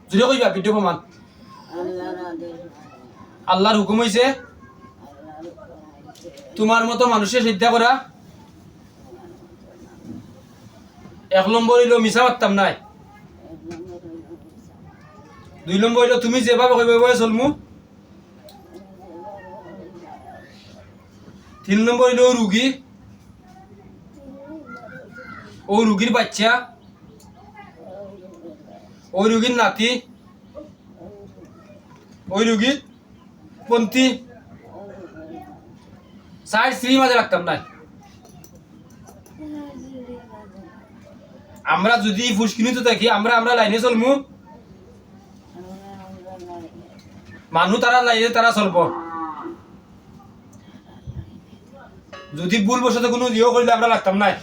জুড়ে কইবা ভিডিও প্রমাণ আল্লাহর হুকুম হইছে তোমার মতো মানুষের সিদ্ধা করা। 1 নম্বর হইল মিছা মারতাম নাই। 2 নম্বর হইল তুমি যেভাবে কইবে চলমু। 3 নম্বর হইল রুগী, ও রুগীর বাচ্চা, ওই রুগীর নাতি, ওই রুগীর পন্থী, 4 স্ত্রী মাঝে রাখতাম নাই। আমরা যদি ফুসকিনিতে থাকি আমরা লাইনে চলমু, মানুষ তারা লাইনে তারা চলব। যদি ভুল বসতে কোনো ইয়ে করলে আমরা লাগতাম নাই।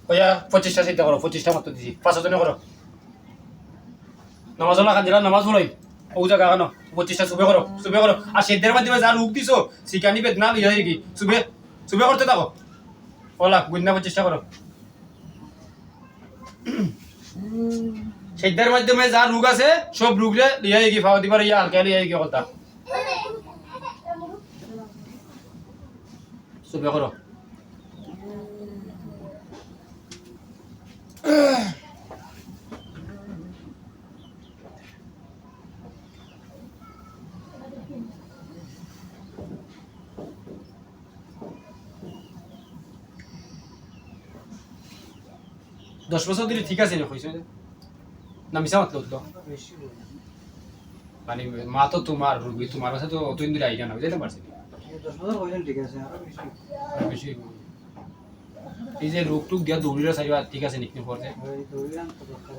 ওয়া 25টা চিন্তা করো, 25টা মাত্র দিছি, 5 জনে করো। নামাজ না কাজিরা নামাজ পড়াই ও জায়গা কেন 25টা সুবে করো আর সেদের মাধ্যমে যা রূপ দিছো শিকানি বেদনা লইয়া কি সুবে করতে থাকো। ওলা গুন্না 25টা করো। সেদের মাধ্যমে যা রোগ আছে সব রোগরে লইয়া কি ফাও দিবার ইয়া হালকা লইয়া কি কথা সুবে করো। দশ বছর ধরে ঠিক আছে না কইছো না মিছা মাতলো তো মানে মা তো তোমার রুগী তোমার কাছে তো অতদিন ধরে আইগা না বুঝতে পারছি 10 বছর হইলেন ঠিক আছে আর বেশি এই যে রোগ টুক দিয়া দৌড়িরা সাইবা ঠিক আছে নিকনি পড়ছে ওই দৌড়ান তো দরকার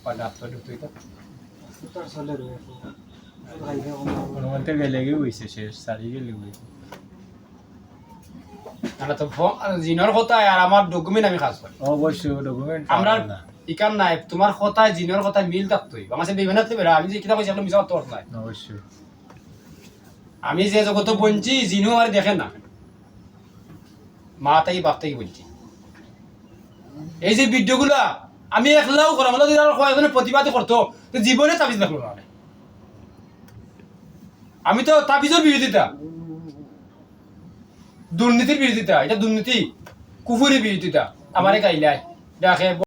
পাড়া আপনার ঢুকতেই তো সুতার চলে রয়েছে ভাইবে মনতে গেলে হইছে শেষ সারি গেলে হইছে আমরা তো জিনর কথা আর আমার ডকুমেন্ট আমি কাজ করি অবশ্যই ডকুমেন্ট আমরা ইকান নাই তোমার কথায় জিনর কথায় মিল থাকতোই আমার সাথে বিভিন্ন থাকতে আমি যে কিতা কইছি আপনি মিছা করতে নাই অবশ্যই আমি যে জগতে বঞ্চি জিনও আর দেখে না মা তাই বাপ তাই বলছি। এই যে ভিডিওগুলা আমি একলাও করা মানে যদি আর কয়েকজনে প্রতিবাদই করতো তো জীবনে তাবিজ দেখলো না। আমি তো তাবিজের বিরোধিতা, দুর্নীতির বিরোধিতা, এটা দুর্নীতি কুফুরি বিরোধিতা আমারে গাইলাই দেখে